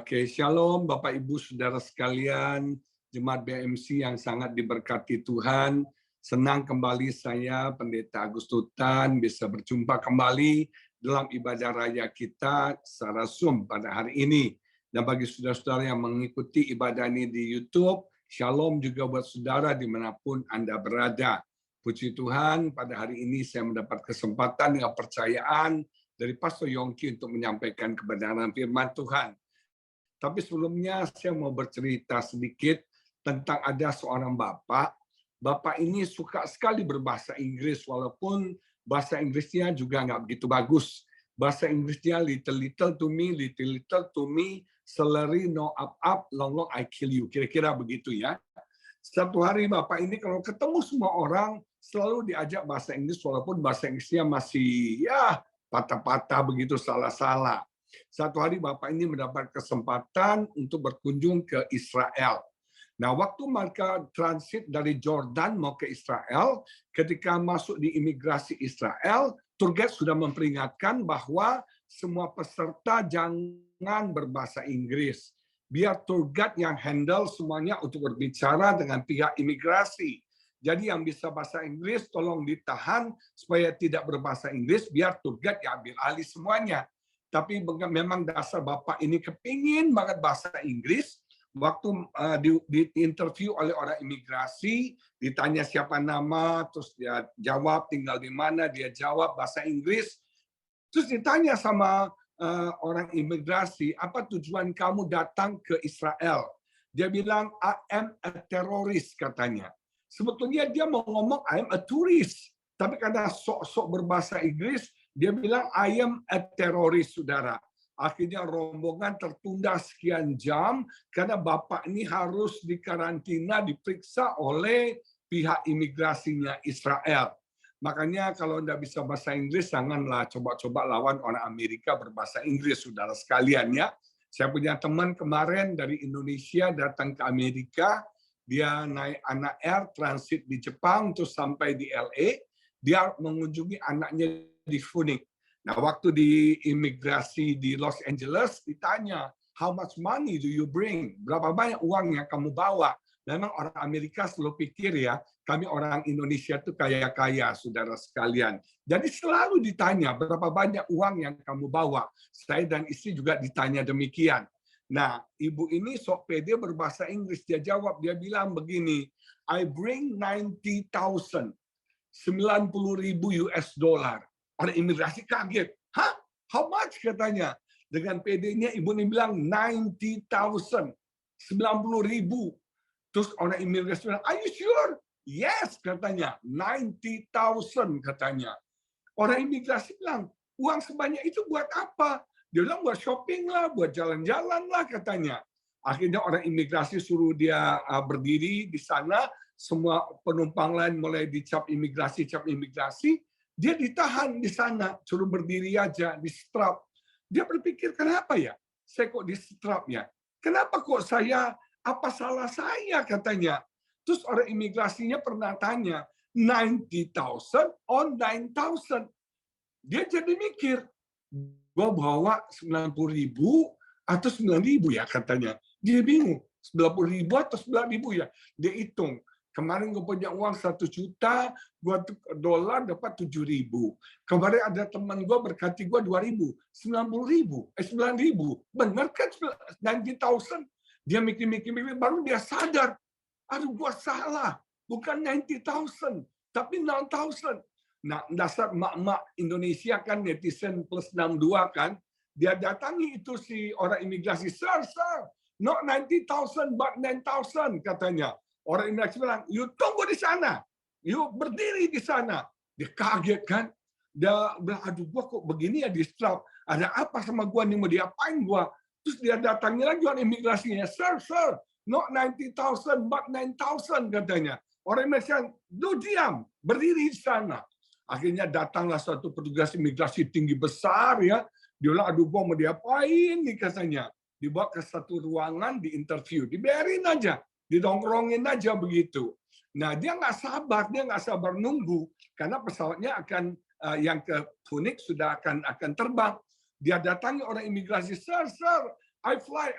Oke, Shalom Bapak Ibu Saudara sekalian, Jemaat BMC yang sangat diberkati Tuhan. Senang kembali saya, Pendeta Agus Tutan, bisa berjumpa kembali dalam ibadah raya kita secara Zoom pada hari ini. Dan bagi saudara-saudara yang mengikuti ibadah ini di YouTube, Shalom juga buat saudara dimanapun Anda berada. Puji Tuhan, pada hari ini saya mendapat kesempatan dengan percayaan dari Pastor Yongki untuk menyampaikan kebenaran firman Tuhan. Tapi sebelumnya saya mau bercerita sedikit tentang ada seorang bapak. Bapak ini suka sekali berbahasa Inggris, walaupun bahasa Inggrisnya juga nggak begitu bagus. Bahasa Inggrisnya little to me, celery no up, long I kill you. Kira-kira begitu ya. Satu hari bapak ini kalau ketemu semua orang selalu diajak bahasa Inggris, walaupun bahasa Inggrisnya masih ya patah-patah begitu, salah-salah. Satu hari Bapak ini mendapat kesempatan untuk berkunjung ke Israel. Nah, waktu mereka transit dari Jordan mau ke Israel, ketika masuk di imigrasi Israel, tour guide sudah memperingatkan bahwa semua peserta jangan berbahasa Inggris. Biar tour guide yang handle semuanya untuk berbicara dengan pihak imigrasi. Jadi yang bisa bahasa Inggris tolong ditahan supaya tidak berbahasa Inggris, biar tour guide yang ambil alih semuanya. Tapi memang dasar Bapak ini kepingin banget bahasa Inggris. Waktu di interview oleh orang imigrasi, ditanya siapa nama, terus dia jawab tinggal di mana, dia jawab bahasa Inggris. Terus ditanya sama orang imigrasi, apa tujuan kamu datang ke Israel? Dia bilang, I am a terrorist, katanya. Sebetulnya dia mau ngomong, I am a tourist. Tapi karena sok-sok berbahasa Inggris, dia bilang, I am a terrorist, saudara. Akhirnya rombongan tertunda sekian jam karena Bapak ini harus dikarantina, diperiksa oleh pihak imigrasinya Israel. Makanya kalau Anda bisa bahasa Inggris, janganlah coba-coba lawan orang Amerika berbahasa Inggris, saudara sekalian ya. Saya punya teman kemarin dari Indonesia datang ke Amerika, dia naik anak air, transit di Jepang, terus sampai di LA, dia mengunjungi anaknya di Phoenix. Nah, waktu di imigrasi di Los Angeles ditanya, how much money do you bring? Berapa banyak uang yang kamu bawa? Memang orang Amerika selalu pikir ya, kami orang Indonesia itu kaya-kaya, saudara sekalian. Jadi selalu ditanya, berapa banyak uang yang kamu bawa? Saya dan istri juga ditanya demikian. Nah, ibu ini sok pede berbahasa Inggris. Dia jawab, dia bilang begini, I bring 90,000, 90.000 US dollar. Orang imigrasi kaget. Hah? How much? Katanya. Dengan PD-nya ibu ini bilang 90,000. 90.000. Terus orang imigrasi bilang, are you sure? Yes, katanya. 90,000 katanya. Orang imigrasi bilang, uang sebanyak itu buat apa? Dia bilang buat shopping lah, buat jalan-jalan lah katanya. Akhirnya orang imigrasi suruh dia berdiri di sana. Semua penumpang lain mulai dicap imigrasi. Dia ditahan di sana, suruh berdiri aja, di strap. Dia berpikir, kenapa ya? Saya kok di strap ya? Kenapa kok saya, apa salah saya katanya? Terus orang imigrasinya pernah tanya, 90,000 on 9,000. Dia jadi mikir, gua bawa 90.000 atau 9.000 ya katanya. Dia bingung, 90.000 atau 9.000 ya? Dia hitung. Kemarin gue punya uang 1 juta, gue dolar dapat 7.000. Kemarin ada teman gue berkati gue 2.000, 9.000. Benar kan 90,000? Dia mikir, baru dia sadar. Aduh, gue salah. Bukan 90,000, tapi 9,000. Nah, dasar mak-mak Indonesia kan netizen plus 62 kan. Dia datangi itu si orang imigrasi, sir, not 90,000, but 9,000 katanya. Orang imigrasi bilang, you tunggu di sana, you berdiri di sana. Dia kaget kan, dia bilang, aduh gua kok begini ya di strap, ada apa sama gua nih, mau diapain gua? Terus dia datangi lagi orang imigrasinya, sir, not 90,000 but 9,000 katanya. Orang imigrasi, lu diam, berdiri di sana. Akhirnya datanglah suatu petugas imigrasi tinggi besar ya, dia bilang, aduh gua mau diapain nih katanya. Dibawa ke satu ruangan, di interview, dibiarin aja. Didongkrongin aja begitu. Nah, dia nggak sabar nunggu karena pesawatnya akan yang ke Phoenix sudah akan terbang. Dia datangi orang imigrasi, sir, I fly,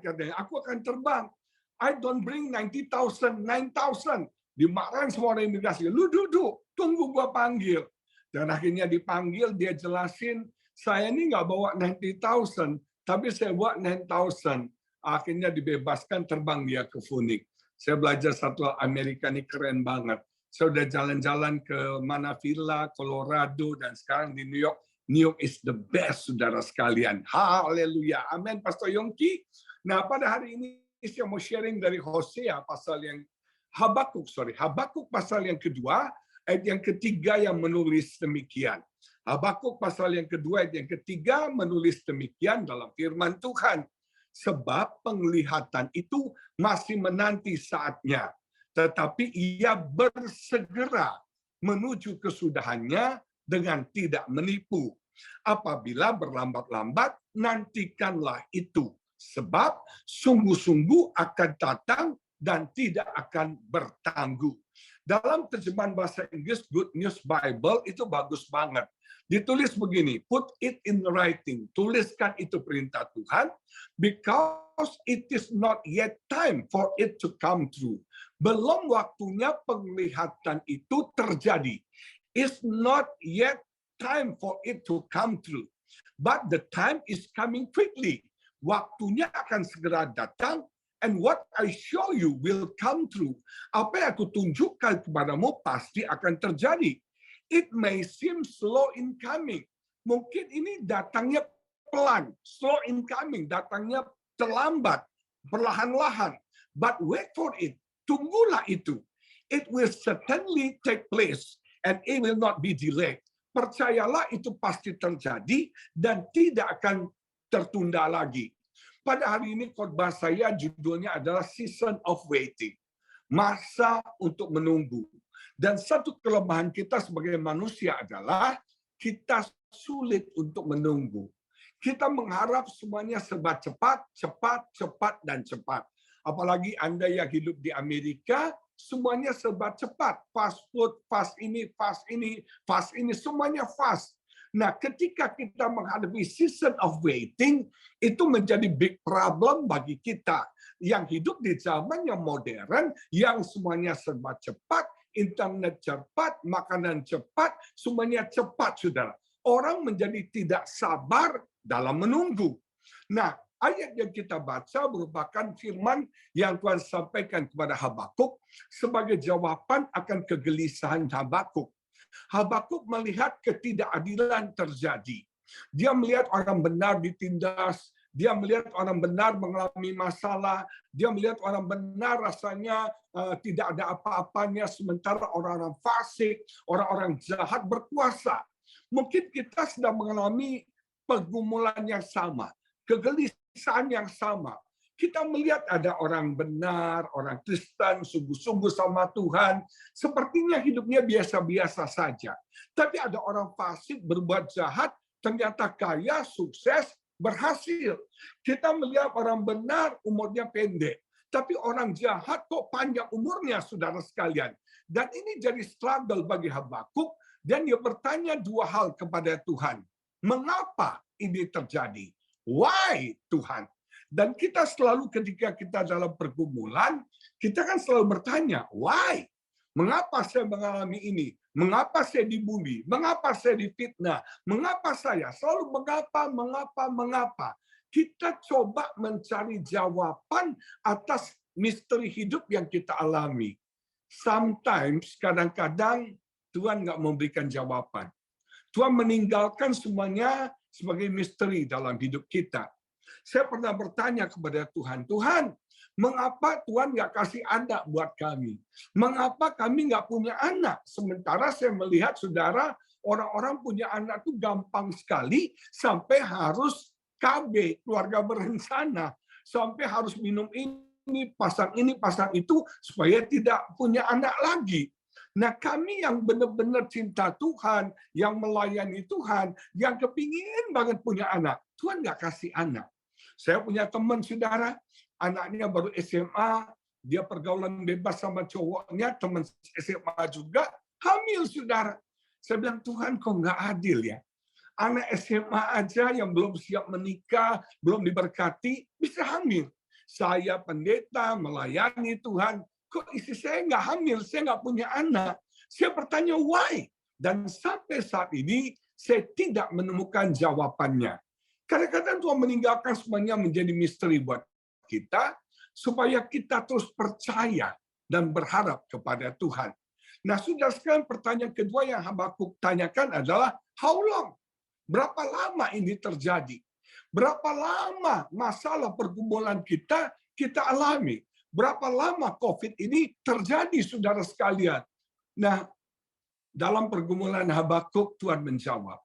katanya. Aku akan terbang. I don't bring 90,000, 9,000. Dimarahin semua orang imigrasi. Lu duduk, tunggu gua panggil. Dan akhirnya dipanggil, dia jelasin, saya ini nggak bawa 90,000, tapi saya bawa 9,000. Akhirnya dibebaskan, terbang dia ke Phoenix. Saya belajar satu Amerika ini keren banget. Saya udah jalan-jalan ke Manavilla, Colorado, dan sekarang di New York. New York is the best, saudara sekalian. Haleluya. Amin, Pastor Yongki. Nah, pada hari ini saya mau sharing dari Hosea pasal yang Habakuk pasal yang kedua, ayat yang ketiga yang menulis demikian. Habakuk pasal yang kedua, ayat yang ketiga menulis demikian dalam firman Tuhan. Sebab penglihatan itu masih menanti saatnya, tetapi ia bersegera menuju kesudahannya dengan tidak menipu. Apabila berlambat-lambat, nantikanlah itu. Sebab sungguh-sungguh akan datang dan tidak akan bertangguh. Dalam terjemahan bahasa Inggris, Good News Bible, itu bagus banget. Ditulis begini, put it in writing, tuliskan itu perintah Tuhan, because it is not yet time for it to come true. Belum waktunya penglihatan itu terjadi. It's not yet time for it to come true. But the time is coming quickly. Waktunya akan segera datang, and what I show you will come true. Apa yang aku tunjukkan kepadamu pasti akan terjadi. It may seem slow in coming. Mungkin ini datangnya pelan, slow in coming, datangnya terlambat, perlahan-lahan. But wait for it. Tunggulah itu. It will certainly take place and it will not be delayed. Percayalah itu pasti terjadi dan tidak akan tertunda lagi. Pada hari ini khotbah saya judulnya adalah Season of Waiting. Masa untuk menunggu. Dan satu kelemahan kita sebagai manusia adalah kita sulit untuk menunggu. Kita mengharap semuanya serba cepat, dan cepat. Apalagi Anda yang hidup di Amerika, semuanya serba cepat. Fast food, fast ini, semuanya fast. Nah, ketika kita menghadapi season of waiting, itu menjadi big problem bagi kita yang hidup di zaman yang modern, yang semuanya serba cepat, internet cepat, makanan cepat, semuanya cepat, saudara. Orang menjadi tidak sabar dalam menunggu. Nah, ayat yang kita baca merupakan firman yang Tuhan sampaikan kepada Habakuk sebagai jawaban akan kegelisahan Habakuk. Habakuk melihat ketidakadilan terjadi. Dia melihat orang benar ditindas, dia melihat orang benar mengalami masalah, dia melihat orang benar rasanya tidak ada apa-apanya, sementara orang-orang fasik, orang-orang jahat berkuasa. Mungkin kita sedang mengalami pergumulan yang sama, kegelisahan yang sama. Kita melihat ada orang benar, orang Kristen, sungguh-sungguh sama Tuhan, sepertinya hidupnya biasa-biasa saja. Tapi ada orang fasik berbuat jahat, ternyata kaya, sukses, berhasil. Kita melihat orang benar umurnya pendek, tapi orang jahat kok panjang umurnya, saudara sekalian. Dan ini jadi struggle bagi Habakuk, dan dia bertanya dua hal kepada Tuhan. Mengapa ini terjadi? Why, Tuhan? Dan kita selalu ketika kita dalam pergumulan, kita kan selalu bertanya, why? Mengapa saya mengalami ini? Mengapa saya dibully? Mengapa saya difitnah? Mengapa saya? Selalu mengapa? Kita coba mencari jawaban atas misteri hidup yang kita alami. Sometimes, kadang-kadang, Tuhan nggak memberikan jawaban. Tuhan meninggalkan semuanya sebagai misteri dalam hidup kita. Saya pernah bertanya kepada Tuhan, Tuhan, mengapa Tuhan nggak kasih anak buat kami? Mengapa kami nggak punya anak? Sementara saya melihat, saudara, orang-orang punya anak itu gampang sekali, sampai harus KB, keluarga berencana, sampai harus minum ini, pasang itu, supaya tidak punya anak lagi. Nah, kami yang benar-benar cinta Tuhan, yang melayani Tuhan, yang kepingin banget punya anak, Tuhan nggak kasih anak. Saya punya teman, saudara, anaknya baru SMA, dia pergaulan bebas sama cowoknya, teman SMA juga, hamil, saudara. Saya bilang, Tuhan kok nggak adil ya? Anak SMA aja yang belum siap menikah, belum diberkati, bisa hamil. Saya pendeta melayani Tuhan, kok istri saya nggak hamil, saya nggak punya anak. Saya bertanya why? Dan sampai saat ini saya tidak menemukan jawabannya. Kadang-kadang Tuhan meninggalkan semuanya menjadi misteri buat kita, supaya kita terus percaya dan berharap kepada Tuhan. Nah, sudah sekarang pertanyaan kedua yang Habakuk tanyakan adalah, how long? Berapa lama ini terjadi? Berapa lama masalah pergumulan kita alami? Berapa lama COVID ini terjadi, saudara sekalian? Nah, dalam pergumulan Habakuk, Tuhan menjawab.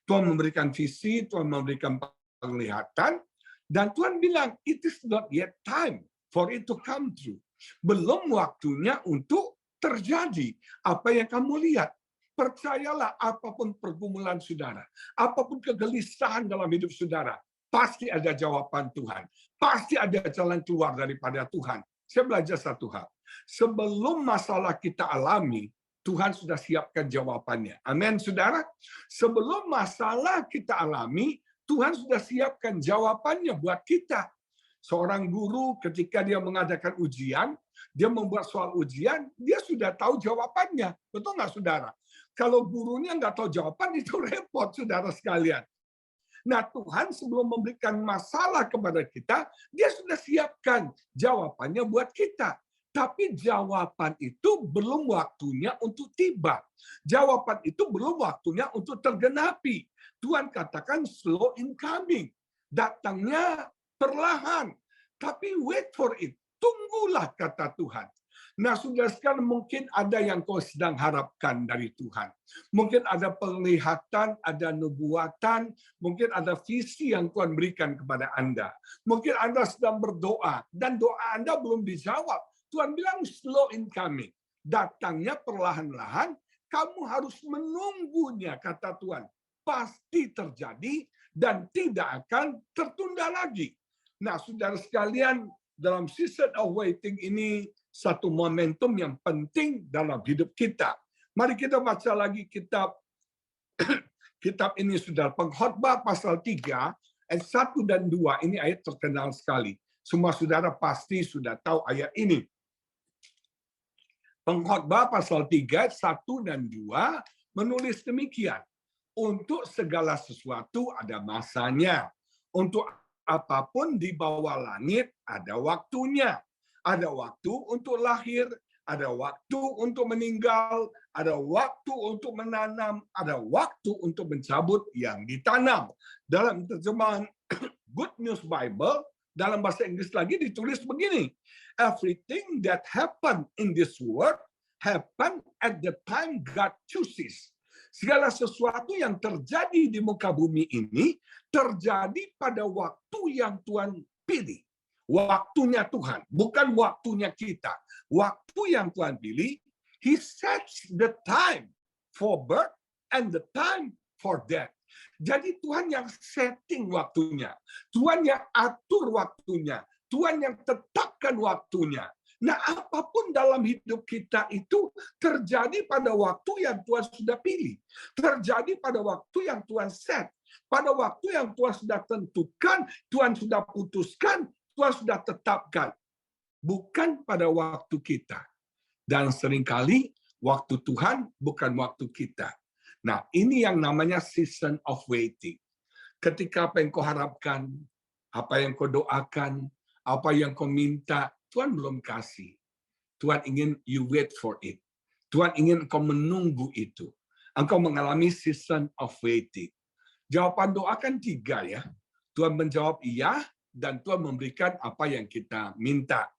Tuhan memberikan visi, Tuhan memberikan penglihatan, dan Tuhan bilang, it is not yet time for it to come true. Belum waktunya untuk terjadi apa yang kamu lihat. Percayalah apapun pergumulan saudara, apapun kegelisahan dalam hidup saudara, pasti ada jawaban Tuhan. Pasti ada jalan keluar daripada Tuhan. Saya belajar satu hal. Sebelum masalah kita alami, Tuhan sudah siapkan jawabannya. Amin, saudara. Sebelum masalah kita alami, Tuhan sudah siapkan jawabannya buat kita. Seorang guru ketika dia mengadakan ujian, dia membuat soal ujian, dia sudah tahu jawabannya. Betul nggak, saudara? Kalau gurunya nggak tahu jawaban, itu repot, saudara sekalian. Nah, Tuhan sebelum memberikan masalah kepada kita, dia sudah siapkan jawabannya buat kita. Tapi jawaban itu belum waktunya untuk tiba. Jawaban itu belum waktunya untuk tergenapi. Tuhan katakan slow in coming. Datangnya perlahan. Tapi wait for it. Tunggulah, kata Tuhan. Nah, sudah sekarang mungkin ada yang kau sedang harapkan dari Tuhan. Mungkin ada penglihatan, ada nubuatan, mungkin ada visi yang Tuhan berikan kepada Anda. Mungkin Anda sedang berdoa, dan doa Anda belum dijawab. Tuhan bilang slow in coming. Datangnya perlahan-lahan, kamu harus menunggunya, kata Tuhan. Pasti terjadi dan tidak akan tertunda lagi. Nah, saudara sekalian, dalam season of waiting ini, satu momentum yang penting dalam hidup kita. Mari kita baca lagi kitab ini, sudah Pengkhotbah pasal 3 ayat 1 dan 2. Ini ayat terkenal sekali. Semua saudara pasti sudah tahu ayat ini. Pengkhotbah pasal 3 ayat 1 dan 2 menulis demikian. Untuk segala sesuatu ada masanya. Untuk apapun di bawah langit ada waktunya. Ada waktu untuk lahir, ada waktu untuk meninggal, ada waktu untuk menanam, ada waktu untuk mencabut yang ditanam. Dalam terjemahan Good News Bible, dalam bahasa Inggris lagi ditulis begini, everything that happened in this world happen at the time God chooses. Segala sesuatu yang terjadi di muka bumi ini terjadi pada waktu yang Tuhan pilih. Waktunya Tuhan, bukan waktunya kita. Waktu yang Tuhan pilih, He sets the time for birth and the time for death. Jadi Tuhan yang setting waktunya, Tuhan yang atur waktunya, Tuhan yang tetapkan waktunya. Nah, apapun dalam hidup kita itu terjadi pada waktu yang Tuhan sudah pilih. Terjadi pada waktu yang Tuhan set. Pada waktu yang Tuhan sudah tentukan, Tuhan sudah putuskan, Tuhan sudah tetapkan. Bukan pada waktu kita. Dan seringkali waktu Tuhan bukan waktu kita. Nah, ini yang namanya season of waiting. Ketika apa yang kau harapkan, apa yang kau doakan, apa yang kau minta, Tuhan belum kasih. Tuhan ingin you wait for it. Tuhan ingin engkau menunggu itu. Engkau mengalami season of waiting. Jawaban doa kan 3 ya. Tuhan menjawab iya, dan Tuhan memberikan apa yang kita minta.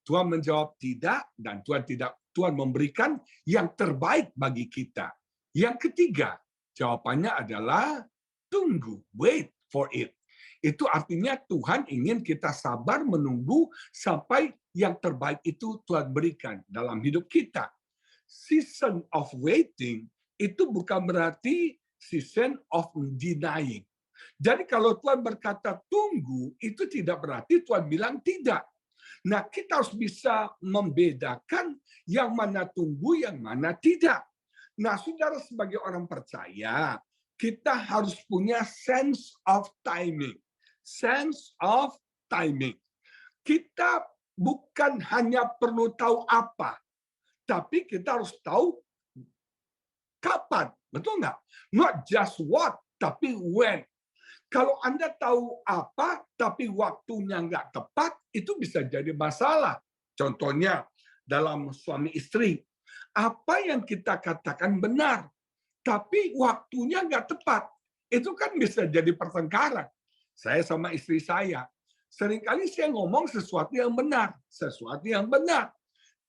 Tuhan menjawab tidak, dan Tuhan memberikan yang terbaik bagi kita. Yang ketiga, jawabannya adalah tunggu, wait for it. Itu artinya Tuhan ingin kita sabar menunggu sampai yang terbaik itu Tuhan berikan dalam hidup kita. Season of waiting itu bukan berarti season of denying. Jadi kalau Tuhan berkata tunggu, itu tidak berarti Tuhan bilang tidak. Nah, kita harus bisa membedakan yang mana tunggu, yang mana tidak. Nah, saudara sebagai orang percaya, kita harus punya sense of timing. Sense of timing. Kita bukan hanya perlu tahu apa, tapi kita harus tahu kapan. Betul nggak? Not just what, tapi when. Kalau Anda tahu apa, tapi waktunya nggak tepat, itu bisa jadi masalah. Contohnya, dalam suami istri, apa yang kita katakan benar, tapi waktunya nggak tepat. Itu kan bisa jadi pertengkaran. Saya sama istri saya, seringkali saya ngomong sesuatu yang benar,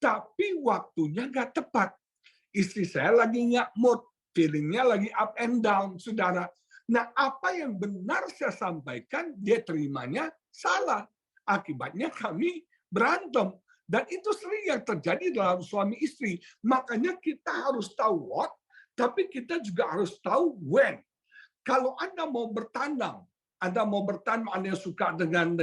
tapi waktunya nggak tepat. Istri saya lagi nggak mood, feelingnya lagi up and down, saudara. Nah, apa yang benar saya sampaikan, dia terimanya salah. Akibatnya kami berantem. Dan itu sering yang terjadi dalam suami istri. Makanya kita harus tahu what, tapi kita juga harus tahu when. Kalau Anda mau bertanam, Anda yang suka dengan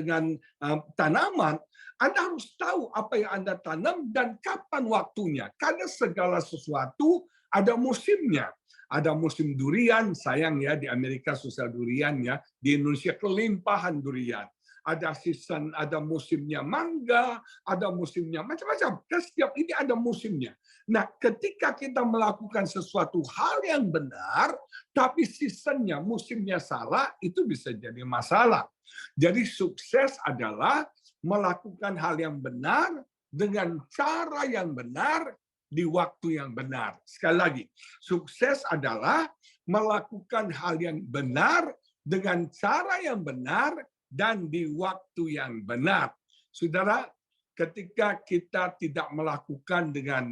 tanaman, Anda harus tahu apa yang Anda tanam dan kapan waktunya. Karena segala sesuatu ada musimnya. Ada musim durian, sayang ya di Amerika susah durian ya, di Indonesia kelimpahan durian. Ada season, ada musimnya mangga, ada musimnya macam-macam. Setiap ini ada musimnya. Nah, ketika kita melakukan sesuatu hal yang benar, tapi seasonnya, musimnya salah, itu bisa jadi masalah. Jadi sukses adalah melakukan hal yang benar dengan cara yang benar di waktu yang benar. Sekali lagi, sukses adalah melakukan hal yang benar dengan cara yang benar dan di waktu yang benar. Saudara, ketika kita tidak melakukan dengan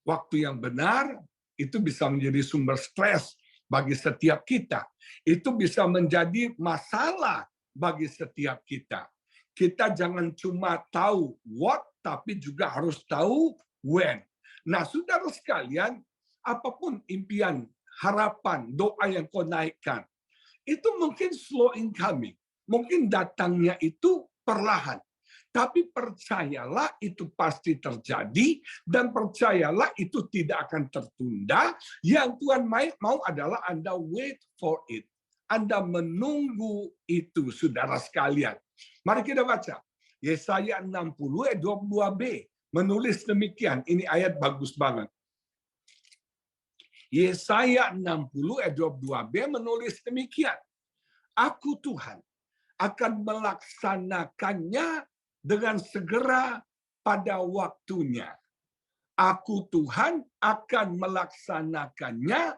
waktu yang benar, itu bisa menjadi sumber stres bagi setiap kita. Itu bisa menjadi masalah bagi setiap kita. Kita jangan cuma tahu what, tapi juga harus tahu when. Nah, saudara sekalian, apapun impian, harapan, doa yang kau naikkan, itu mungkin slow incoming. Mungkin datangnya itu perlahan. Tapi percayalah itu pasti terjadi, dan percayalah itu tidak akan tertunda. Yang Tuhan mau adalah Anda wait for it. Anda menunggu itu, saudara sekalian. Mari kita baca. Yesaya 60 ayat 22b. Menulis demikian, ini ayat bagus banget. Yesaya 60 ayat 22b menulis demikian. Aku Tuhan akan melaksanakannya dengan segera pada waktunya. Aku Tuhan akan melaksanakannya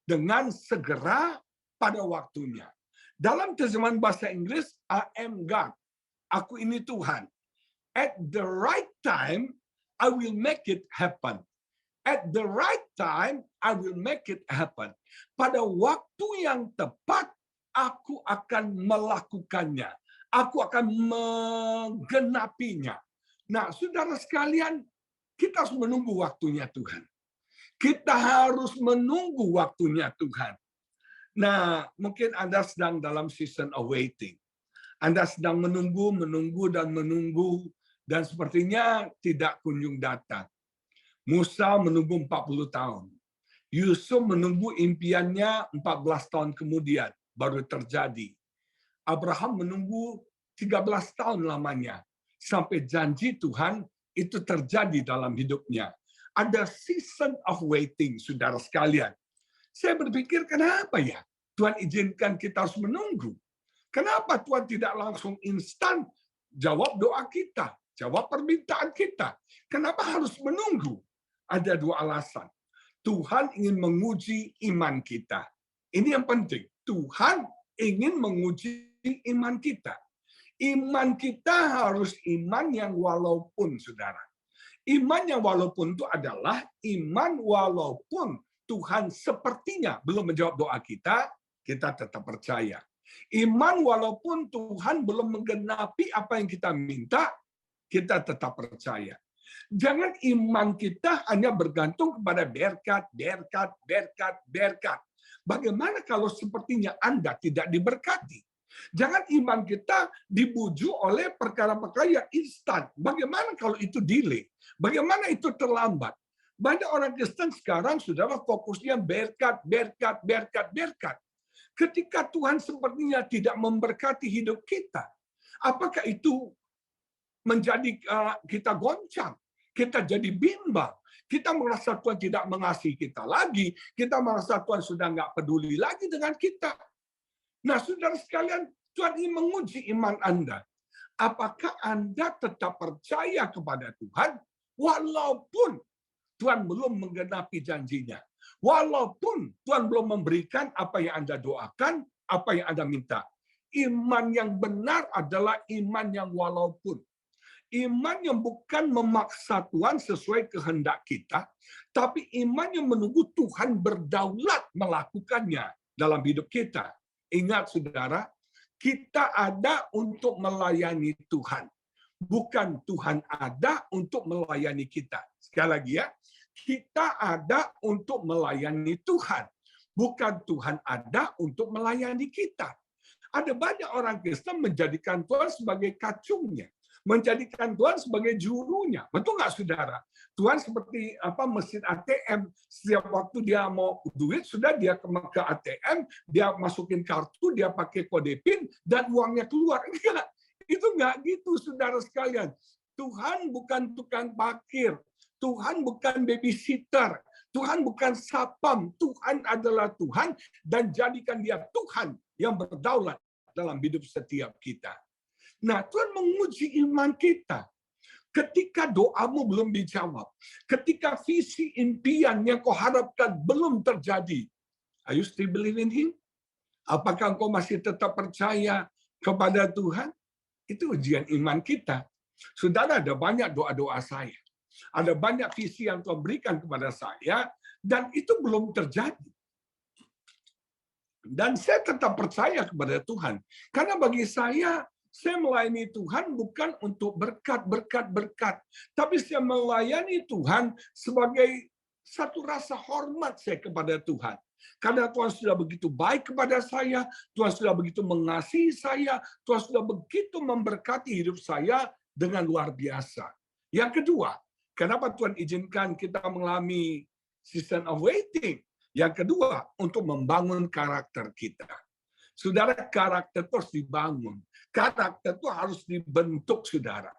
dengan segera pada waktunya. Dalam terjemahan bahasa Inggris, I am God. Aku ini Tuhan. At the right time, I will make it happen. At the right time, I will make it happen. Pada waktu yang tepat, aku akan melakukannya. Aku akan menggenapinya. Nah, saudara sekalian, kita harus menunggu waktunya Tuhan. Kita harus menunggu waktunya Tuhan. Nah, mungkin Anda sedang dalam season of waiting. Anda sedang menunggu, dan sepertinya tidak kunjung datang. Musa menunggu 40 tahun. Yusuf menunggu impiannya 14 tahun kemudian, baru terjadi. Abraham menunggu 13 tahun lamanya, sampai janji Tuhan itu terjadi dalam hidupnya. Ada season of waiting, saudara sekalian. Saya berpikir, kenapa ya Tuhan izinkan kita harus menunggu? Kenapa Tuhan tidak langsung instan jawab doa kita, jawab permintaan kita? Kenapa harus menunggu? Ada dua alasan. Tuhan ingin menguji iman kita. Ini yang penting. Tuhan ingin menguji iman kita. Iman kita harus iman yang walaupun, saudara. Iman yang walaupun itu adalah iman walaupun Tuhan sepertinya belum menjawab doa kita, kita tetap percaya. Iman walaupun Tuhan belum menggenapi apa yang kita minta, kita tetap percaya. Jangan iman kita hanya bergantung kepada berkat. Bagaimana kalau sepertinya Anda tidak diberkati? Jangan iman kita dibujuk oleh perkara-perkara yang instan. Bagaimana kalau itu delay? Bagaimana itu terlambat? Banyak orang Kristen sekarang, saudara, fokusnya berkat, berkat, berkat, berkat. Ketika Tuhan sepertinya tidak memberkati hidup kita, apakah itu menjadi kita goncang, kita jadi bimbang, kita merasa Tuhan tidak mengasihi kita lagi, kita merasa Tuhan sudah nggak peduli lagi dengan kita. Nah, saudara sekalian, Tuhan ingin menguji iman Anda. Apakah Anda tetap percaya kepada Tuhan walaupun Tuhan belum menggenapi janjinya? Walaupun Tuhan belum memberikan apa yang Anda doakan, apa yang Anda minta. Iman yang benar adalah iman yang walaupun. Iman yang bukan memaksa Tuhan sesuai kehendak kita, tapi iman yang menunggu Tuhan berdaulat melakukannya dalam hidup kita. Ingat, saudara, kita ada untuk melayani Tuhan. Bukan Tuhan ada untuk melayani kita. Sekali lagi ya, kita ada untuk melayani Tuhan. Bukan Tuhan ada untuk melayani kita. Ada banyak orang Kristen menjadikan Tuhan sebagai kacungnya, menjadikan Tuhan sebagai jurunya. Betul nggak, saudara? Tuhan seperti mesin ATM. Setiap waktu dia mau duit, sudah dia ke ATM, dia masukin kartu, dia pakai kode PIN, dan uangnya keluar. Enggak. Itu nggak gitu, saudara sekalian. Tuhan bukan tukang parkir. Tuhan bukan babysitter. Tuhan bukan sapam. Tuhan adalah Tuhan, dan jadikan dia Tuhan yang berdaulat dalam hidup setiap kita. Nah, Tuhan menguji iman kita. Ketika doamu belum dijawab, ketika visi impian yang kau harapkan belum terjadi, are you still believe in Him? Apakah engkau masih tetap percaya kepada Tuhan? Itu ujian iman kita. Saudara, ada banyak doa-doa saya. Ada banyak visi yang Tuhan berikan kepada saya, dan itu belum terjadi. Dan saya tetap percaya kepada Tuhan. Karena bagi saya melayani Tuhan bukan untuk berkat, tapi saya melayani Tuhan sebagai satu rasa hormat saya kepada Tuhan. Karena Tuhan sudah begitu baik kepada saya, Tuhan sudah begitu mengasihi saya, Tuhan sudah begitu memberkati hidup saya dengan luar biasa. Yang kedua, kenapa Tuhan izinkan kita mengalami season of waiting? Yang kedua, untuk membangun karakter kita. Saudara, karakter itu harus dibangun. Karakter itu harus dibentuk, saudara.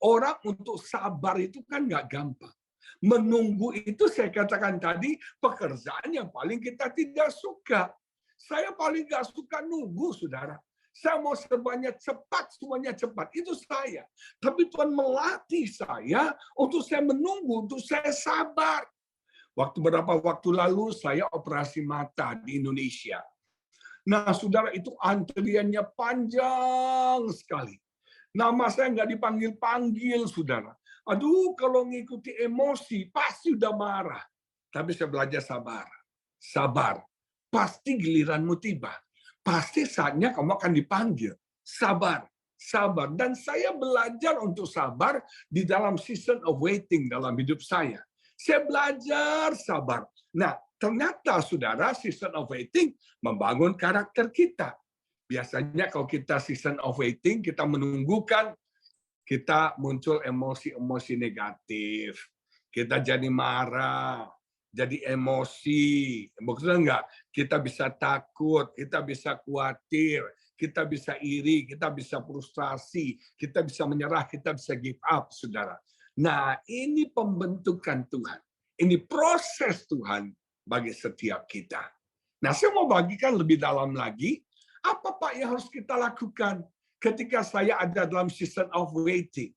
Orang untuk sabar itu kan nggak gampang. Menunggu itu saya katakan tadi, pekerjaan yang paling kita tidak suka. Saya paling nggak suka nunggu, saudara. Saya mau semuanya cepat. Itu saya. Tapi Tuhan melatih saya untuk saya menunggu, untuk saya sabar. Beberapa waktu lalu saya operasi mata di Indonesia. Nah, saudara, itu antriannya panjang sekali. Nama saya nggak dipanggil-panggil, saudara. Aduh, kalau ngikuti emosi, pasti udah marah. Tapi saya belajar sabar. Sabar. Pasti giliranmu tiba. Pasti saatnya kamu akan dipanggil. Sabar. Sabar. Dan saya belajar untuk sabar di dalam season of waiting dalam hidup saya. Saya belajar sabar. Nah, ternyata, saudara, season of waiting membangun karakter kita. Biasanya kalau kita season of waiting, kita menunggukan, kita muncul emosi-emosi negatif. Kita jadi marah, jadi emosi. Maksudnya enggak? Kita bisa takut, kita bisa khawatir, kita bisa iri, kita bisa frustrasi, kita bisa menyerah, kita bisa give up, saudara. Nah, ini pembentukan Tuhan. Ini proses Tuhan bagi setiap kita. Nah, saya mau bagikan lebih dalam lagi, apa Pak yang harus kita lakukan ketika saya ada dalam season of waiting?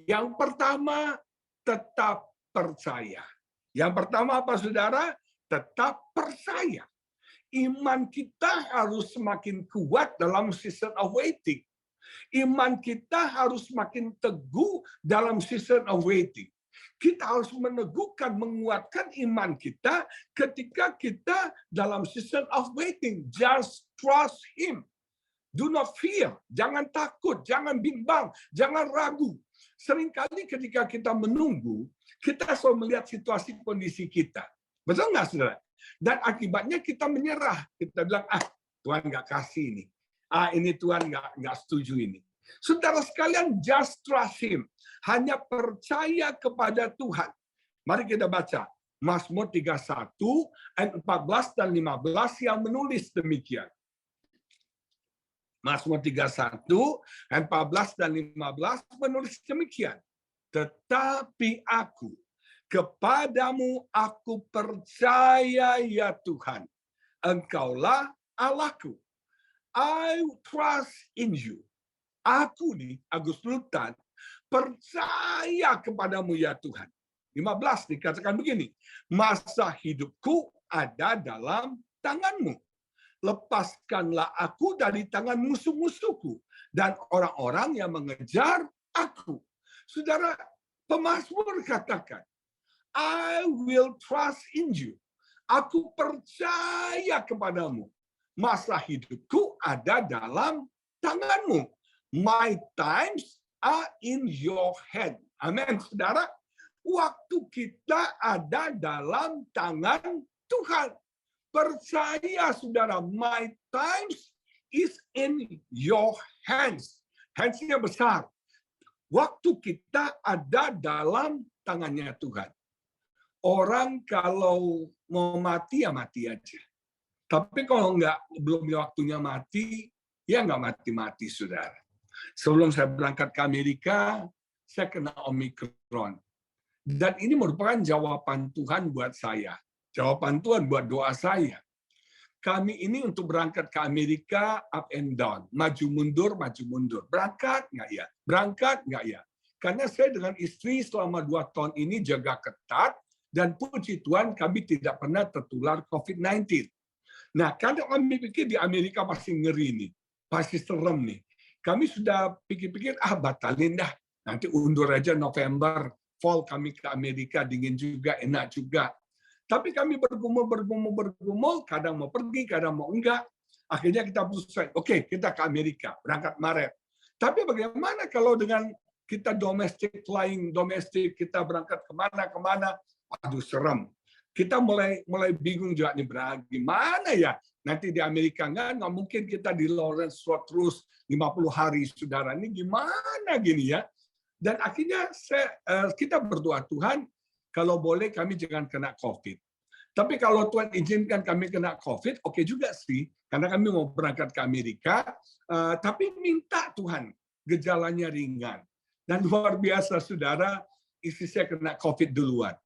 Yang pertama, tetap percaya. Yang pertama apa, saudara? Tetap percaya. Iman kita harus semakin kuat dalam season of waiting. Iman kita harus makin teguh dalam season of waiting. Kita harus meneguhkan, menguatkan iman kita ketika kita dalam season of waiting. Just trust Him. Do not fear. Jangan takut, jangan bimbang, jangan ragu. Seringkali ketika kita menunggu, kita selalu melihat situasi kondisi kita. Betul nggak, saudara? Dan akibatnya kita menyerah. Kita bilang, Tuhan nggak kasih ini. Ini Tuhan nggak setuju ini. Saudara sekalian, just trust Him. Hanya percaya kepada Tuhan. Mari kita baca. Mazmur 31 ayat 14 dan 15 yang menulis demikian. Mazmur 31 ayat 14 dan 15 menulis demikian. Tetapi aku, kepadamu aku percaya ya Tuhan. Engkaulah Allahku. I trust in you. Aku nih, Agus Sultan, percaya kepadamu ya Tuhan. 15 dikatakan begini, masa hidupku ada dalam tanganmu. Lepaskanlah aku dari tangan musuh-musuhku dan orang-orang yang mengejar aku. Saudara, pemazmur katakan, I will trust in you. Aku percaya kepadamu. Masa hidupku ada dalam tanganmu. My times are in your hand. Amin, saudara. Waktu kita ada dalam tangan Tuhan. Percaya, saudara, my times is in your hands. Hands-nya besar. Waktu kita ada dalam tangannya Tuhan. Orang kalau mau mati, ya mati aja. Tapi kalau belum waktunya mati, ya nggak mati-mati, saudara. Sebelum saya berangkat ke Amerika, saya kena Omikron. Dan ini merupakan jawaban Tuhan buat saya. Jawaban Tuhan buat doa saya. Kami ini untuk berangkat ke Amerika up and down. Maju mundur, maju mundur. Berangkat nggak ya? Berangkat nggak ya? Karena saya dengan istri selama 2 tahun ini jaga ketat, dan puji Tuhan kami tidak pernah tertular COVID-19. Nah, karena kami pikir di Amerika pasti ngeri nih. Pasti serem nih. Kami sudah pikir-pikir, batalin dah. Nanti undur aja November. Fall kami ke Amerika, dingin juga, enak juga. Tapi kami bergumul, kadang mau pergi, kadang mau enggak. Akhirnya kita putuskan, oke, kita ke Amerika, berangkat Maret. Tapi bagaimana kalau dengan kita domestic flying, domestic, kita berangkat kemana-kemana, aduh serem. Kita mulai bingung juga nih, gimana ya? Nanti di Amerika nggak mungkin kita di Lawrence Road terus 50 hari, saudara. Ini gimana gini ya? Dan akhirnya kita berdoa, Tuhan, kalau boleh kami jangan kena COVID. Tapi kalau Tuhan izinkan kami kena COVID, oke juga sih. Karena kami mau berangkat ke Amerika, tapi minta Tuhan, gejalanya ringan. Dan luar biasa, saudara, istri saya kena COVID duluan.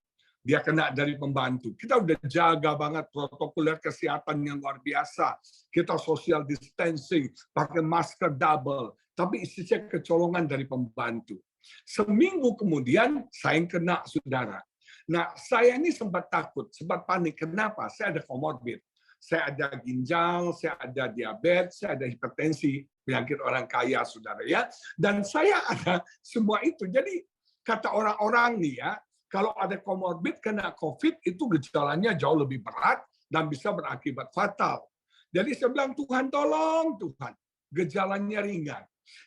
Dia kena dari pembantu. Kita udah jaga banget protokol kesehatan yang luar biasa. Kita social distancing, pakai masker double. Tapi istri saya kecolongan dari pembantu. Seminggu kemudian saya kena, saudara. Nah, saya ini sempat takut, sempat panik. Kenapa? Saya ada komorbid. Saya ada ginjal, saya ada diabetes, saya ada hipertensi, penyakit orang kaya, saudara ya. Dan saya ada semua itu. Jadi kata orang-orang nih ya, kalau ada komorbid kena COVID itu gejalanya jauh lebih berat dan bisa berakibat fatal. Jadi saya bilang, Tuhan tolong, Tuhan. Gejalanya ringan.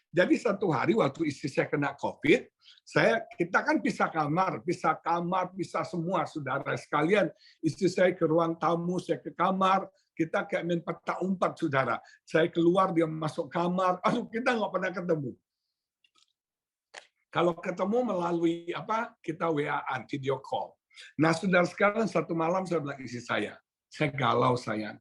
Jadi satu hari waktu istri saya kena COVID, kita kan pisah kamar, pisah semua, saudara sekalian. Istri saya ke ruang tamu, saya ke kamar, kita kayak main petak umpat, saudara. Saya keluar, dia masuk kamar, kita nggak pernah ketemu. Kalau ketemu melalui kita WA-an, video call. Nah, saudara sekalian, satu malam saya bilang istri saya galau sayang,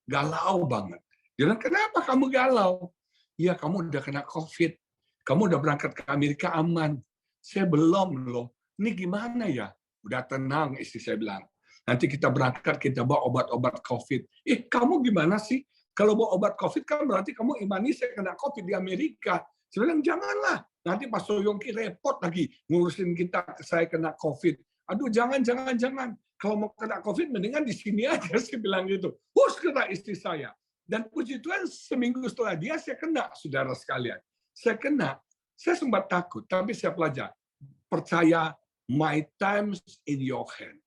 galau banget. Dia bilang, kenapa kamu galau? Ya, kamu udah kena COVID. Kamu udah berangkat ke Amerika aman. Saya belum loh. Ini gimana ya? Udah tenang, istri saya bilang. Nanti kita berangkat, kita bawa obat-obat COVID. Kamu gimana sih? Kalau bawa obat COVID kan berarti kamu imani saya kena COVID di Amerika. Saya bilang, janganlah. Nanti Pak Soyongki repot lagi ngurusin saya kena COVID. Aduh, jangan. Kalau mau kena COVID, mendingan di sini aja, saya bilang gitu. Kena istri saya. Dan puji Tuhan, seminggu setelah dia, saya kena, saudara sekalian. Saya kena, saya sempat takut, tapi saya pelajari. Percaya, my time is in your hand.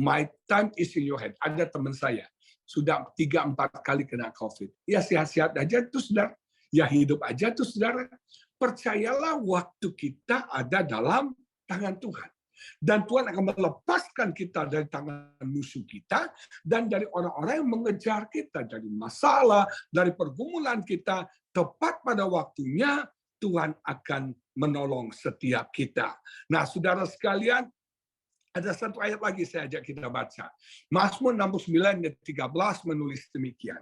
My time is in your hand. Ada teman saya, sudah 3-4 kali kena COVID. Ya sehat-sehat aja tuh, saudara. Ya hidup aja tuh, saudara. Percayalah waktu kita ada dalam tangan Tuhan. Dan Tuhan akan melepaskan kita dari tangan musuh kita dan dari orang-orang yang mengejar kita, dari masalah, dari pergumulan kita. Tepat pada waktunya Tuhan akan menolong setiap kita. Nah, saudara sekalian, Ada satu ayat lagi saya ajak kita baca. Mazmur 69 ayat 13 menulis demikian.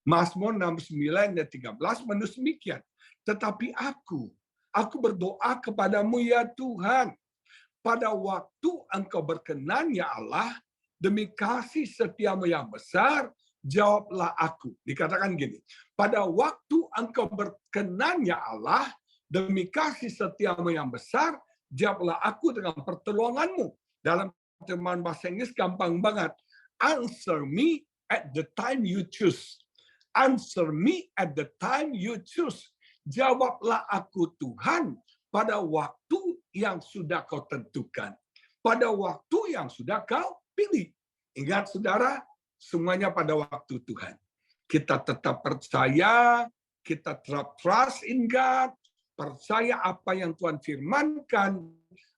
Mazmur 69 ayat 13 menulis demikian. Tetapi aku berdoa kepadamu ya Tuhan. Pada waktu engkau berkenan ya Allah, demi kasih setiamu yang besar, jawablah aku. Dikatakan gini, pada waktu engkau berkenan ya Allah, demi kasih setiamu yang besar, jawablah aku dengan pertolonganmu. Dalam terjemahan bahasa Inggris gampang banget. Answer me at the time you choose. Answer me at the time you choose. Jawablah aku Tuhan pada waktu yang sudah kau tentukan. Pada waktu yang sudah kau pilih. Ingat saudara, semuanya pada waktu Tuhan. Kita tetap percaya, kita tetap trust in God, percaya apa yang Tuhan firmankan,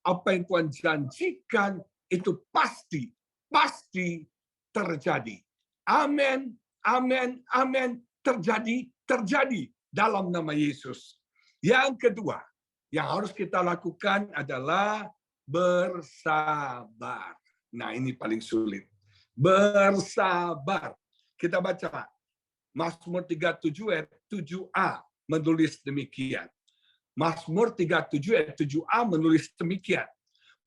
apa yang Tuhan janjikan, itu pasti terjadi. Amin, amin, amin. Terjadi dalam nama Yesus. Yang kedua, yang harus kita lakukan adalah bersabar. Nah, ini paling sulit. Bersabar. Kita baca Mazmur 37 ayat 7a menulis demikian. Mazmur 37 ayat 7a menulis demikian.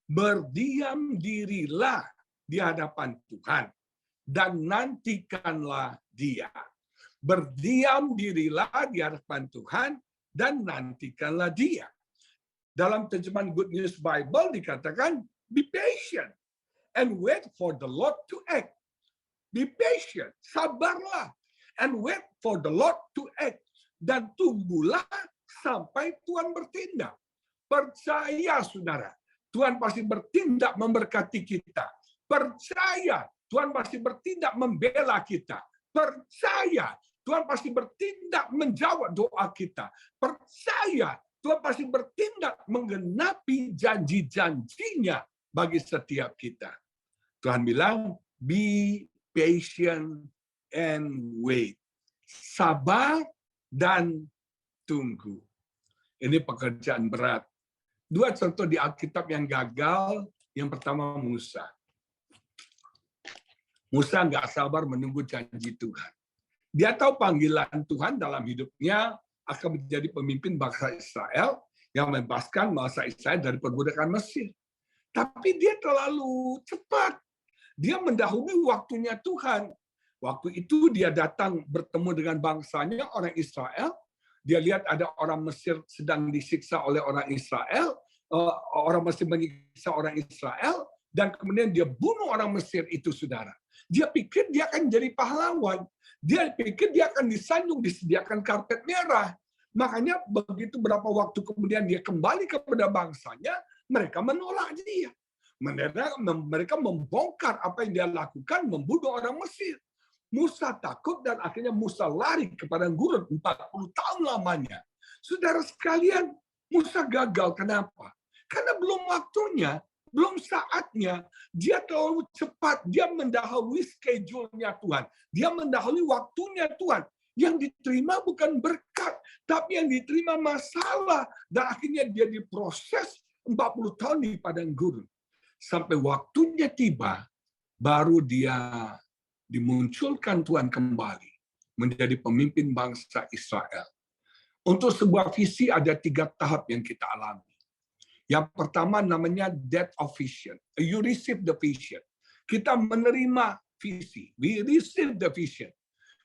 Berdiam dirilah di hadapan Tuhan dan nantikanlah Dia. Berdiam dirilah di hadapan Tuhan dan nantikanlah Dia. Dalam terjemahan Good News Bible dikatakan, be patient and wait for the Lord to act. Be patient, sabarlah, and wait for the Lord to act. Dan tunggulah sampai Tuhan bertindak. Percaya, saudara, Tuhan pasti bertindak memberkati kita. Percaya, Tuhan pasti bertindak membela kita. Percaya, Tuhan pasti bertindak menjawab doa kita. Percaya, Tuhan pasti bertindak menggenapi janji-janjinya bagi setiap kita. Tuhan bilang, be patient and wait. Sabar dan tunggu. Ini pekerjaan berat. Dua contoh di Alkitab yang gagal. Yang pertama Musa. Musa nggak sabar menunggu janji Tuhan. Dia tahu panggilan Tuhan dalam hidupnya akan menjadi pemimpin bangsa Israel yang membebaskan bangsa Israel dari perbudakan Mesir. Tapi dia terlalu cepat. Dia mendahului waktunya Tuhan. Waktu itu dia datang bertemu dengan bangsanya, orang Israel. Dia lihat ada orang Mesir sedang disiksa oleh orang Israel. Orang Mesir menyiksa orang Israel. Dan kemudian dia bunuh orang Mesir itu, saudara. Dia pikir dia akan jadi pahlawan. Dia pikir dia akan disanjung, disediakan karpet merah. Makanya begitu berapa waktu kemudian dia kembali kepada bangsanya, mereka menolak dia. Mereka membongkar apa yang dia lakukan, membunuh orang Mesir. Musa takut dan akhirnya Musa lari ke padang gurun 40 tahun lamanya. Saudara sekalian, Musa gagal. Kenapa? Karena belum waktunya. Belum saatnya, dia terlalu cepat, dia mendahului schedule-nya Tuhan. Dia mendahului waktunya Tuhan. Yang diterima bukan berkat, tapi yang diterima masalah. Dan akhirnya dia diproses 40 tahun di padang gurun. Sampai waktunya tiba, baru dia dimunculkan Tuhan kembali menjadi pemimpin bangsa Israel. Untuk sebuah visi ada 3 tahap yang kita alami. Yang pertama namanya death of vision. You receive the vision. Kita menerima visi. We receive the vision.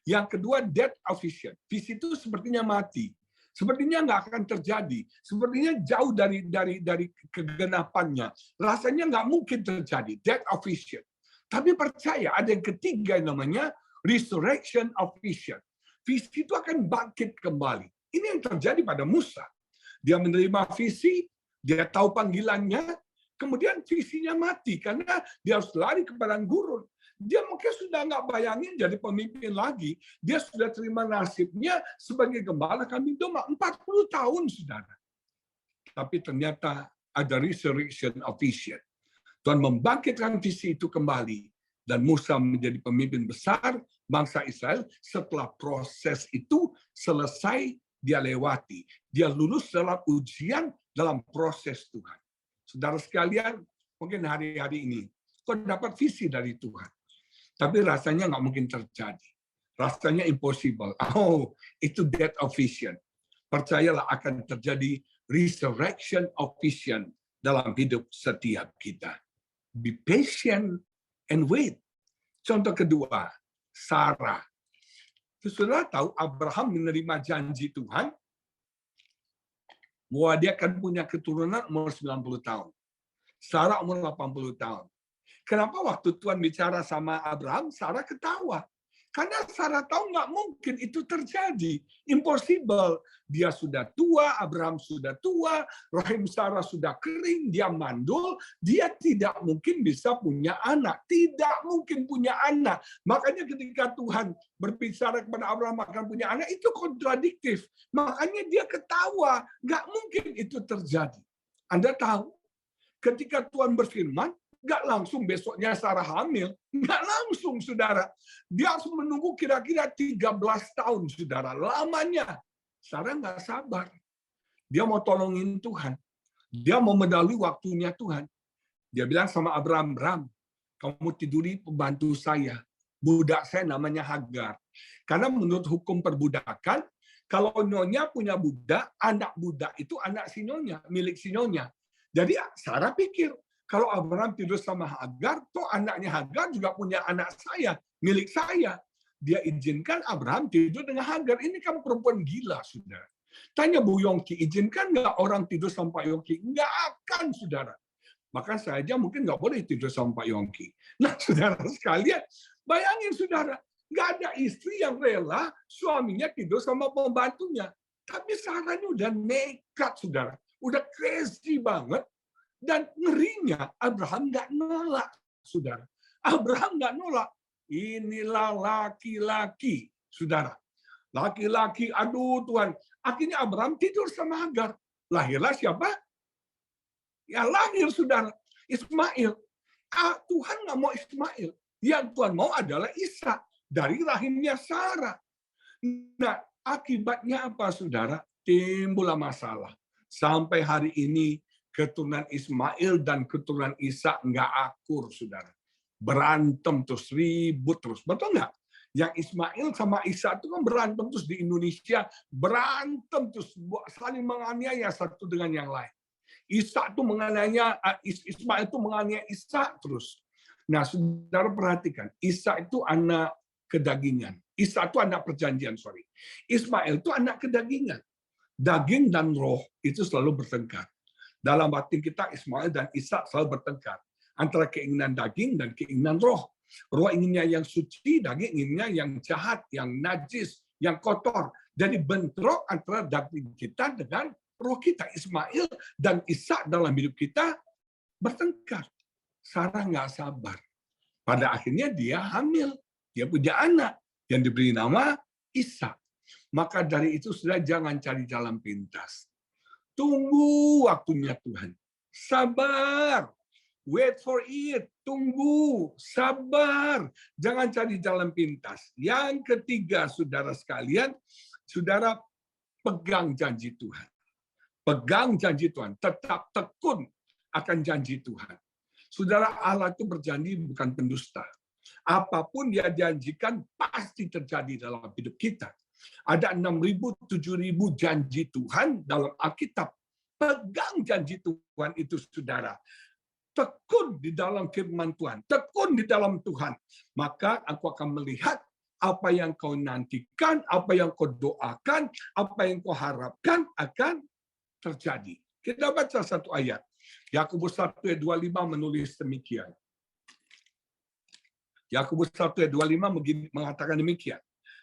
Yang kedua death of vision. Visi itu sepertinya mati. Sepertinya nggak akan terjadi. Sepertinya jauh dari kegenapannya. Rasanya nggak mungkin terjadi. Death of vision. Tapi percaya ada yang ketiga yang namanya resurrection of vision. Visi itu akan bangkit kembali. Ini yang terjadi pada Musa. Dia menerima visi, dia tahu panggilannya, kemudian visinya mati karena dia harus lari ke padang gurun. Dia mungkin sudah nggak bayangin jadi pemimpin lagi. Dia sudah terima nasibnya sebagai gembala kambing domba 40 tahun, saudara. Tapi ternyata ada resurrection of vision. Tuhan membangkitkan visi itu kembali dan Musa menjadi pemimpin besar bangsa Israel. Setelah proses itu selesai, dia lewati. Dia lulus dalam ujian dalam proses Tuhan. Saudara sekalian, mungkin hari-hari ini. Kau dapat visi dari Tuhan. Tapi rasanya nggak mungkin terjadi. Rasanya impossible. Oh, itu death of vision. Percayalah akan terjadi resurrection of vision dalam hidup setiap kita. Be patient and wait. Contoh kedua, Sarah. Saudara tahu Abraham menerima janji Tuhan bahwa dia akan punya keturunan umur 90 tahun. Sarah umur 80 tahun. Kenapa waktu Tuhan bicara sama Abraham, Sarah ketawa? Karena Sarah tahu nggak mungkin itu terjadi. Impossible. Dia sudah tua, Abraham sudah tua, rahim Sarah sudah kering, dia mandul, dia tidak mungkin bisa punya anak. Tidak mungkin punya anak. Makanya ketika Tuhan berbicara kepada Abraham akan punya anak, itu kontradiktif. Makanya dia ketawa. Nggak mungkin itu terjadi. Anda tahu, ketika Tuhan berfirman, nggak langsung besoknya Sarah hamil. Nggak langsung, saudara. Dia harus menunggu kira-kira 13 tahun, saudara. Lamanya. Sarah nggak sabar. Dia mau tolongin Tuhan. Dia mau medali waktunya Tuhan. Dia bilang sama Abraham, Abraham, kamu tiduri pembantu saya. Budak saya namanya Hagar. Karena menurut hukum perbudakan, kalau nyonya punya budak, anak budak itu anak si nyonya, milik si nyonya. Jadi Sarah pikir, kalau Abraham tidur sama Hagar, toh anaknya Hagar juga punya anak saya, milik saya. Dia izinkan Abraham tidur dengan Hagar. Ini kan perempuan gila, saudara. Tanya Bu Yongki, izinkan nggak orang tidur sama Pak Yongki? Nggak akan, saudara. Maka saya aja mungkin nggak boleh tidur sama Pak Yongki. Nah, saudara sekalian, bayangin, saudara. Nggak ada istri yang rela suaminya tidur sama pembantunya. Tapi Sarah ini udah nekat, saudara. Udah crazy banget. Dan ngerinya, Abraham nggak nolak, saudara. Abraham nggak nolak. Inilah laki-laki, saudara. Laki-laki, aduh Tuhan. Akhirnya Abraham tidur sama Hagar. Lahirlah siapa? Ya lahir, saudara. Ismail. Tuhan nggak mau Ismail. Yang Tuhan mau adalah Ishak dari rahimnya Sarah. Nah, akibatnya apa, saudara? Timbullah masalah. Sampai hari ini, keturunan Ismail dan keturunan Ishak nggak akur, saudara. Berantem terus, ribut terus. Betul nggak? Yang Ismail sama Ishak itu kan berantem terus di Indonesia. Berantem terus, saling menganiaya satu dengan yang lain. Ishak itu menganiaya, Ismail itu menganiaya Ishak terus. Nah, saudara perhatikan. Ishak itu anak kedagingan. Ishak itu anak perjanjian, sorry. Ismail itu anak kedagingan. Daging dan roh itu selalu bertengkar. Dalam batin kita, Ismail dan Ishak selalu bertengkar. Antara keinginan daging dan keinginan roh. Roh inginnya yang suci, daging inginnya yang jahat, yang najis, yang kotor. Jadi bentrok antara daging kita dengan roh kita. Ismail dan Ishak dalam hidup kita bertengkar. Sarah nggak sabar. Pada akhirnya dia hamil. Dia punya anak yang diberi nama Ishak. Maka dari itu sudah jangan cari jalan pintas. Tunggu waktunya Tuhan. Sabar. Wait for it. Tunggu. Sabar. Jangan cari jalan pintas. Yang ketiga, saudara sekalian, saudara pegang janji Tuhan. Pegang janji Tuhan. Tetap tekun akan janji Tuhan. Saudara, Allah itu berjanji bukan pendusta. Apapun dia janjikan pasti terjadi dalam hidup kita. Ada 6.000, 7.000 janji Tuhan dalam Alkitab. Pegang janji Tuhan itu, saudara. Tekun di dalam firman Tuhan. Tekun di dalam Tuhan. Maka aku akan melihat apa yang kau nantikan, apa yang kau doakan, apa yang kau harapkan akan terjadi. Kita baca satu ayat. Yakobus 1 ayat 25 menulis demikian. Yakobus 1 ayat 25 mengatakan demikian.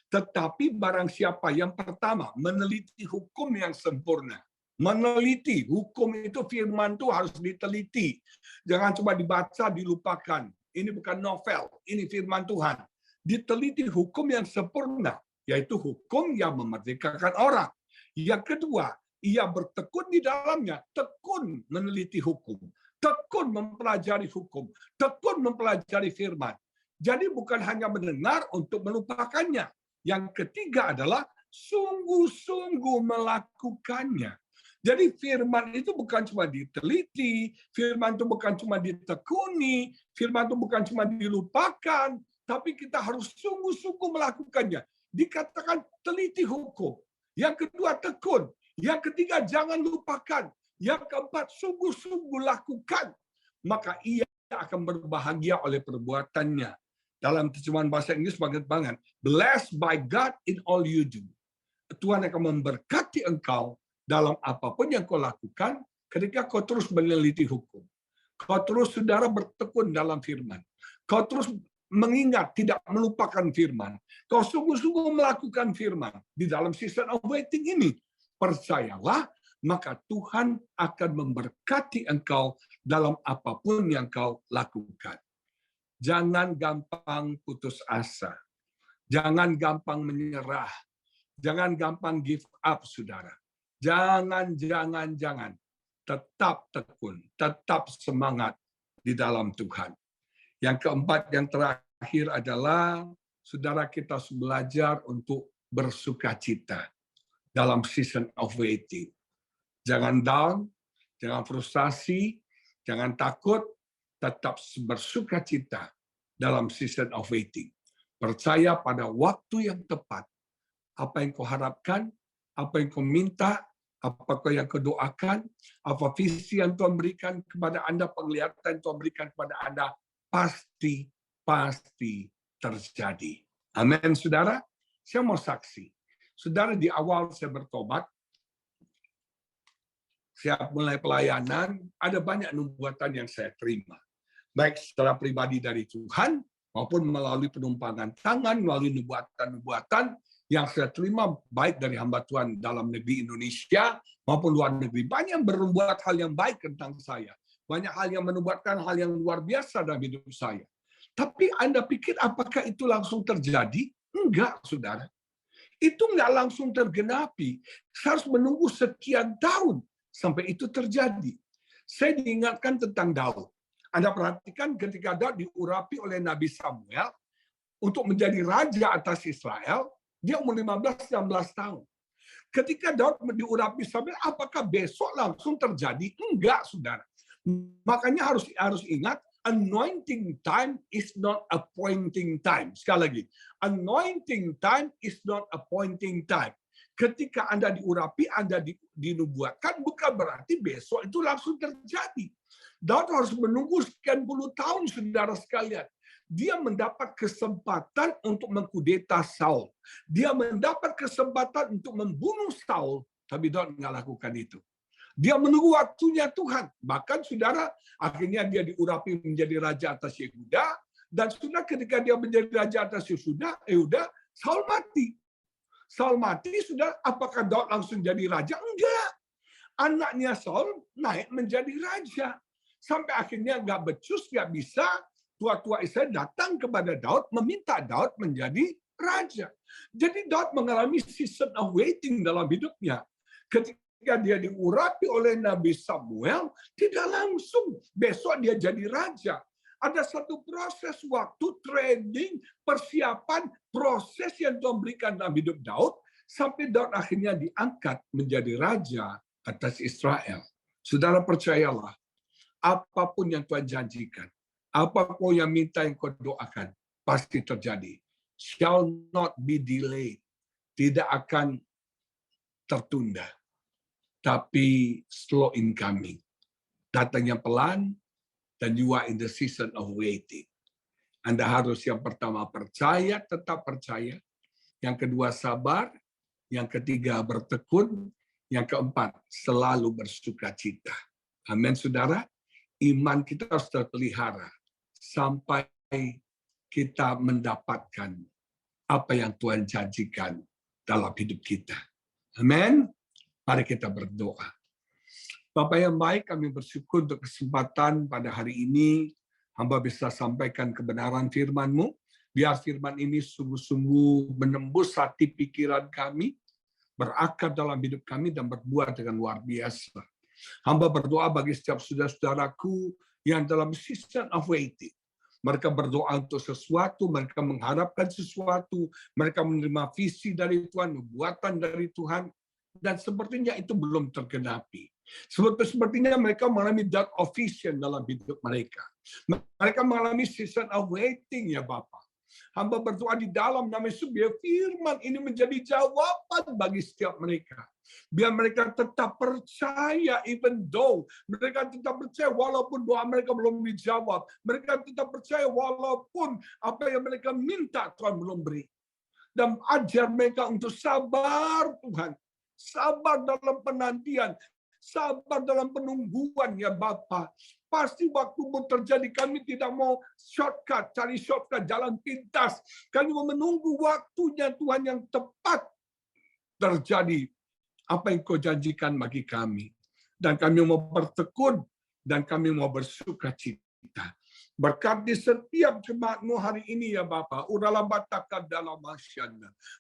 Tetapi barang siapa yang pertama meneliti hukum yang sempurna. Meneliti hukum itu, firman itu harus diteliti. Jangan cuma dibaca, dilupakan. Ini bukan novel, ini firman Tuhan. Diteliti hukum yang sempurna, yaitu hukum yang memerdekakan orang. Yang kedua, ia bertekun di dalamnya, tekun meneliti hukum, tekun mempelajari hukum, tekun mempelajari firman. Jadi bukan hanya mendengar untuk melupakannya. Yang ketiga adalah sungguh-sungguh melakukannya. Jadi firman itu bukan cuma diteliti, firman itu bukan cuma ditekuni, firman itu bukan cuma dilupakan, tapi kita harus sungguh-sungguh melakukannya. Dikatakan teliti hukum. Yang kedua tekun. Yang ketiga jangan lupakan. Yang keempat sungguh-sungguh lakukan. Maka ia akan berbahagia oleh perbuatannya. Dalam terjemahan bahasa Inggris bagus banget. Blessed by God in all you do. Tuhan akan memberkati engkau dalam apapun yang kau lakukan ketika kau terus meneliti hukum. Kau terus, saudara, bertekun dalam firman. Kau terus mengingat, tidak melupakan firman. Kau sungguh-sungguh melakukan firman. Di dalam season of waiting ini, percayalah, maka Tuhan akan memberkati engkau dalam apapun yang kau lakukan. Jangan gampang putus asa. Jangan gampang menyerah. Jangan gampang give up, saudara. Jangan. Tetap tekun, tetap semangat di dalam Tuhan. Yang keempat, yang terakhir adalah, saudara, kita harus belajar untuk bersukacita dalam season of waiting. Jangan down, jangan frustasi, jangan takut, tetap bersukacita dalam season of waiting. Percaya pada waktu yang tepat. Apa yang kau harapkan, apa yang kau minta, apakah yang kau doakan, apa visi yang Tuhan berikan kepada Anda, penglihatan yang Tuhan berikan kepada Anda, pasti terjadi. Amin, saudara. Saya mau saksi. Saudara, di awal saya bertobat, saya mulai pelayanan, ada banyak nubuatan yang saya terima. Baik secara pribadi dari Tuhan, maupun melalui penumpangan tangan, melalui nubuatan-nubuatan yang saya terima baik dari hamba Tuhan dalam negeri Indonesia maupun luar negeri. Banyak yang berbuat hal yang baik tentang saya. Banyak hal yang menubuatkan hal yang luar biasa dalam hidup saya. Tapi Anda pikir apakah itu langsung terjadi? Enggak, saudara. Itu enggak langsung tergenapi. Saya harus menunggu sekian tahun sampai itu terjadi. Saya diingatkan tentang Daud. Anda perhatikan ketika Daud diurapi oleh Nabi Samuel untuk menjadi raja atas Israel, dia umur 15-16 tahun. Ketika Daud diurapi Samuel, apakah besok langsung terjadi? Enggak, saudara. Makanya harus ingat, anointing time is not appointing time. Sekali lagi, anointing time is not appointing time. Ketika Anda diurapi, Anda dinubuatkan, bukan berarti besok itu langsung terjadi. Daud harus menunggu sekian puluh tahun, saudara sekalian. Dia mendapat kesempatan untuk mengkudeta Saul. Dia mendapat kesempatan untuk membunuh Saul, tapi Daud nggak lakukan itu. Dia menunggu waktunya Tuhan. Bahkan, saudara, akhirnya dia diurapi menjadi raja atas Yehuda, dan sudah ketika dia menjadi raja atas Yehuda, Saul mati. Saul mati, sudah, apakah Daud langsung jadi raja? Enggak. Anaknya Saul naik menjadi raja. Sampai akhirnya nggak becus, nggak bisa, tua-tua Israel datang kepada Daud, meminta Daud menjadi raja. Jadi Daud mengalami season of waiting dalam hidupnya. Ketika dia diurapi oleh Nabi Samuel, tidak langsung besok dia jadi raja. Ada satu proses waktu, training, persiapan, proses yang Tuhan berikan dalam hidup Daud, sampai Daud akhirnya diangkat menjadi raja atas Israel. Saudara, percayalah, apapun yang Tuhan janjikan, apapun yang minta yang kau doakan, pasti terjadi. Shall not be delayed. Tidak akan tertunda. Tapi slow in coming. Datangnya pelan, dan you are in the season of waiting. Anda harus yang pertama percaya, tetap percaya. Yang kedua sabar. Yang ketiga bertekun. Yang keempat selalu bersukacita. Amin, saudara. Iman kita harus terpelihara sampai kita mendapatkan apa yang Tuhan janjikan dalam hidup kita. Amin. Mari kita berdoa. Bapa yang baik, kami bersyukur untuk kesempatan pada hari ini hamba bisa sampaikan kebenaran firman-Mu. Biar firman ini sungguh-sungguh menembus hati pikiran kami, berakar dalam hidup kami dan berbuah dengan luar biasa. Hamba berdoa bagi setiap saudara-saudaraku yang dalam season of waiting. Mereka berdoa untuk sesuatu, mereka mengharapkan sesuatu, mereka menerima visi dari Tuhan, nubuatan dari Tuhan. Dan sepertinya itu belum tergenapi. Sepertinya mereka mengalami dark of vision dalam hidup mereka. Mereka mengalami season of waiting, ya Bapak. Hamba berdoa di dalam nama Yesus, biar firman ini menjadi jawaban bagi setiap mereka. Biar mereka tetap percaya, even though mereka tetap percaya walaupun doa mereka belum dijawab. Mereka tetap percaya walaupun apa yang mereka minta Tuhan belum beri. Dan ajar mereka untuk sabar, Tuhan. Sabar dalam penantian. Sabar dalam penungguan, ya Bapa. Pasti waktu mau terjadi, kami tidak mau shortcut, cari shortcut, jalan pintas. Kami mau menunggu waktunya Tuhan yang tepat terjadi. Apa yang kau janjikan bagi kami. Dan kami mau bertekun, dan kami mau bersuka cita. Berkati setiap jemaatmu hari ini, ya Bapa.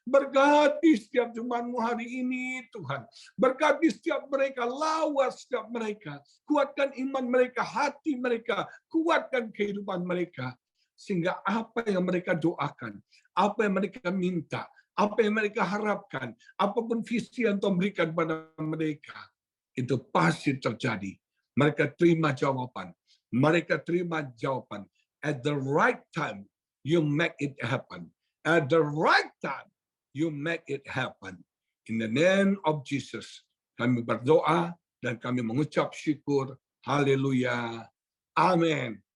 Berkati setiap jemaatmu hari ini, Tuhan. Berkati setiap mereka, lawas setiap mereka. Kuatkan iman mereka, hati mereka. Kuatkan kehidupan mereka. Sehingga apa yang mereka doakan, apa yang mereka minta, apa yang mereka harapkan, apapun visi yang Tuhan berikan kepada mereka, itu pasti terjadi. Mereka terima jawaban. Mereka terima jawaban. At the right time, you make it happen. At the right time, you make it happen. In the name of Jesus, kami berdoa dan kami mengucap syukur. Haleluya. Amin.